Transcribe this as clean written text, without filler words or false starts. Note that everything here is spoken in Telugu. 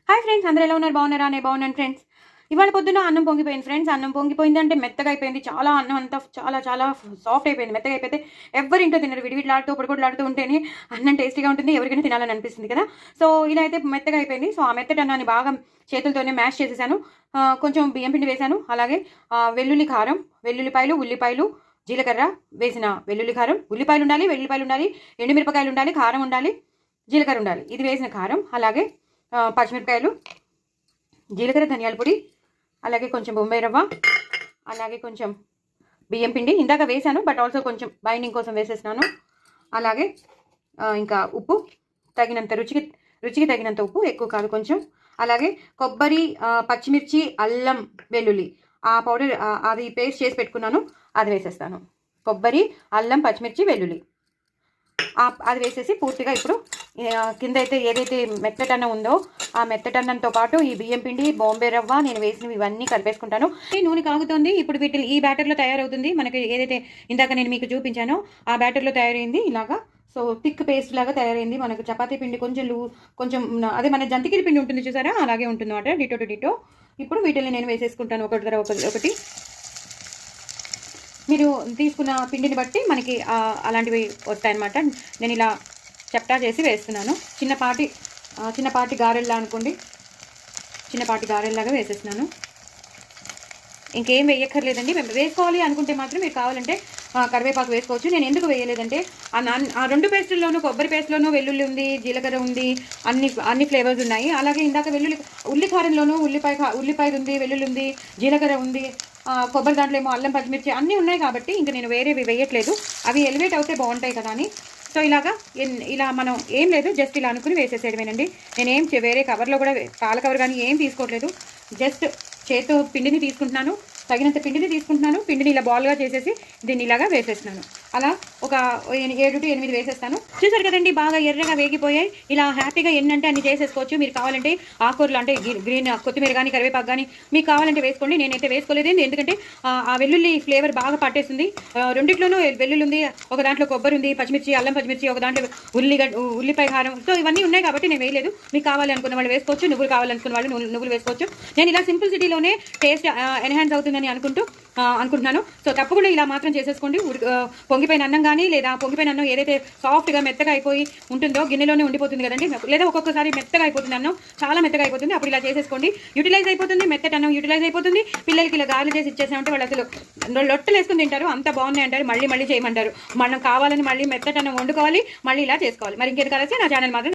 హాయ్ ఫ్రెండ్స్, అందరూ ఎలా ఉన్నారు? బాగున్నారా? నేను బాగున్నాను ఫ్రెండ్స్. ఇవాళ పొద్దున్న అన్నం పొంగిపోయింది ఫ్రెండ్స్. అన్నం పొంగిపోయింది అంటే మెత్తగా అయిపోయింది. చాలా అన్నం అంతా చాలా చాలా సాఫ్ట్ అయిపోయింది. మెత్తగా అయిపోతే ఎవరింటో తినరు. విడివిడిలాడుతూ పొడిపొడిలాడుతూ ఉంటేనే అన్నం టేస్టీగా ఉంటుంది. ఎవరికైనా తినాలని అనిపిస్తుంది కదా. సో ఇలా అయితే మెత్తగా అయిపోయింది. సో ఆ మెత్తటి అన్నాన్ని బాగా చేతులతోనే మ్యాష్ చేసేసాను. కొంచెం బియ్యం పిండి వేసాను. అలాగే వెల్లుల్లి కారం, వెల్లుల్లిపాయలు, ఉల్లిపాయలు, జీలకర్ర వేసిన వెల్లుల్లి కారం, ఉల్లిపాయలు ఉండాలి, వెల్లుల్లిపాయలు ఉండాలి, ఎండుమిరపకాయలు ఉండాలి, కారం ఉండాలి, జీలకర్ర ఉండాలి. ఇది వేసిన కారం, అలాగే పచ్చిమిరపకాయలు, జీలకర్ర, ధనియాల పొడి, అలాగే కొంచెం బొంబాయి రవ్వ, అలాగే కొంచెం బియ్యం పిండి ఇందాక వేసాను, బట్ ఆల్సో కొంచెం బైండింగ్ కోసం వేసేసినాను. అలాగే ఇంకా ఉప్పు తగినంత, రుచికి తగినంత ఉప్పు, ఎక్కువ కాదు కొంచెం. అలాగే కొబ్బరి, పచ్చిమిర్చి, అల్లం, వెల్లుల్లి ఆ పౌడర్ అది పేస్ట్ చేసి పెట్టుకున్నాను, అది వేసేస్తాను. కొబ్బరి, అల్లం, పచ్చిమిర్చి, వెల్లుల్లి అది వేసేసి పూర్తిగా ఇప్పుడు కింద అయితే ఏదైతే మెత్తటన్నం ఉందో ఆ మెత్తటన్నంతో పాటు ఈ బియ్యం పిండి, బాంబే రవ్వ నేను వేసినవి ఇవన్నీ కలిపేసుకుంటాను. ఈ నూనె కాగుతుంది. ఇప్పుడు ఈ బ్యాటర్లో తయారవుతుంది. మనకి ఏదైతే ఇందాక నేను మీకు చూపించానో ఆ బ్యాటర్లో తయారైంది ఇలాగా. సో థిక్ పేస్ట్ లాగా తయారైంది. మనకు చపాతీ పిండి కొంచెం అదే మన జంతికల పిండి ఉంటుంది చూసారా, అలాగే ఉంటుంది అన్నమాట, డిటో టు డిటో. ఇప్పుడు వీటిని నేను వేసేసుకుంటాను ఒకటి. మీరు తీసుకున్న పిండిని బట్టి మనకి అలాంటివి వస్తాయన్నమాట. నేను ఇలా చప్టా చేసి వేస్తున్నాను. చిన్నపాటి గారెల్లా అనుకోండి, చిన్నపాటి గారెల్లాగా వేసేస్తున్నాను. ఇంకేం వేయక్కర్లేదండి. మేము వేసుకోవాలి అనుకుంటే మాత్రం మీరు కావాలంటే కరివేపాకు వేసుకోవచ్చు. నేను ఎందుకు వేయలేదంటే ఆ రెండు పేస్టుల్లోనూ, కొబ్బరి పేస్ట్లోనూ వెల్లుల్లి ఉంది, జీలకర్ర ఉంది, అన్ని ఫ్లేవర్స్ ఉన్నాయి. అలాగే ఇందాక ఉల్లి కారంలోనూ ఉల్లిపాయ ఉంది, వెల్లుల్లి ఉంది, జీలకర్ర ఉంది, కొబ్బరి దాంట్లో ఏమో అల్లం, పచ్చిమిర్చి అన్నీ ఉన్నాయి. కాబట్టి ఇంక నేను వేరేవి వేయట్లేదు. అవి ఎలివేట్ అవుతే బాగుంటాయి కదా అని. సో ఇలా మనం ఏం లేదు, జస్ట్ ఇలా అనుకుని వేసేసేయడమేనండి. నేనేం వేరే కవర్లో కూడా పాల కవర్ కానీ ఏం తీసుకోవట్లేదు. జస్ట్ చేతితో పిండిని తీసుకుంటున్నాను, తగినంత పిండిని తీసుకుంటున్నాను. పిండిని ఇలా బాల్గా చేసేసి దీన్ని ఇలాగా వేసేస్తున్నాను. అలా ఒక 7 to 8 వేసేస్తాను. చూసారు కదండి, బాగా ఎర్రగా వేగిపోయాయి. ఇలా హ్యాపీగా ఎన్నంటే అన్ని చేసేసుకోవచ్చు. మీరు కావాలంటే ఆకుకూరలు అంటే గ్రీన్ కొత్తిమీర కానీ, కరివేపాకు కానీ మీకు కావాలంటే వేసుకోండి. నేనైతే వేసుకోలేదు, ఎందుకంటే ఆ వెల్లుల్లి ఫ్లేవర్ బాగా పట్టేస్తుంది. రెండిట్లోనూ వెల్లుల్లి ఉంది, ఒక దాంట్లో కొబ్బరి ఉంది, పచ్చిమిర్చి, అల్లం, పచ్చిమిర్చి, ఒక దాంట్లో ఉల్లిపాయ కారం. సో ఇవన్నీ ఉన్నాయి కాబట్టి నేను వేయలేదు. మీకు కావాలి అనుకున్న వాళ్ళు వేసుకోవచ్చు, నువ్వులు కావాలనుకున్న వాళ్ళు నువ్వులు వేసుకోవచ్చు. నేను ఇలా సింపుల్ సిటీలోనే టేస్ట్ ఎన్హాన్స్ అవుతుందని అనుకుంటున్నాను. సో తప్పకుండా ఇలా మాత్రం చేసేసుకోండి. పొంగిపోయిన అన్నం కానీ, లేదా పొంగిపోయిన అన్నం ఏదైతే సాఫ్ట్గా మెత్తగా అయిపోయి ఉంటుందో గిన్నెలోనే ఉండిపోతుంది కదండి, లేదా ఒక్కొక్కసారి మెత్తగా అయిపోతుంది అన్నం, చాలా మెత్తగా అయిపోతుంది. అప్పుడు ఇలా చేసేసుకోండి, యూటిలైజ్ అయిపోతుంది. మెత్తటి అన్నం యూటిలైజ్ అయిపోతుంది. పిల్లలకి ఇలా గాలి చేసి ఇచ్చేసామంటే వాళ్ళు అసలు లొట్టలు వేసుకుని తింటారు. అంత బాగున్నాయి అంటారు, మళ్ళీ చేయమంటారు. మనం కావాలని మళ్ళీ మెత్తటి అన్నం వండుకోవాలి, మళ్ళీ ఇలా చేసుకోవాలి. మరి ఇంకేది కలిసి నా ఛానల్ మాత్రం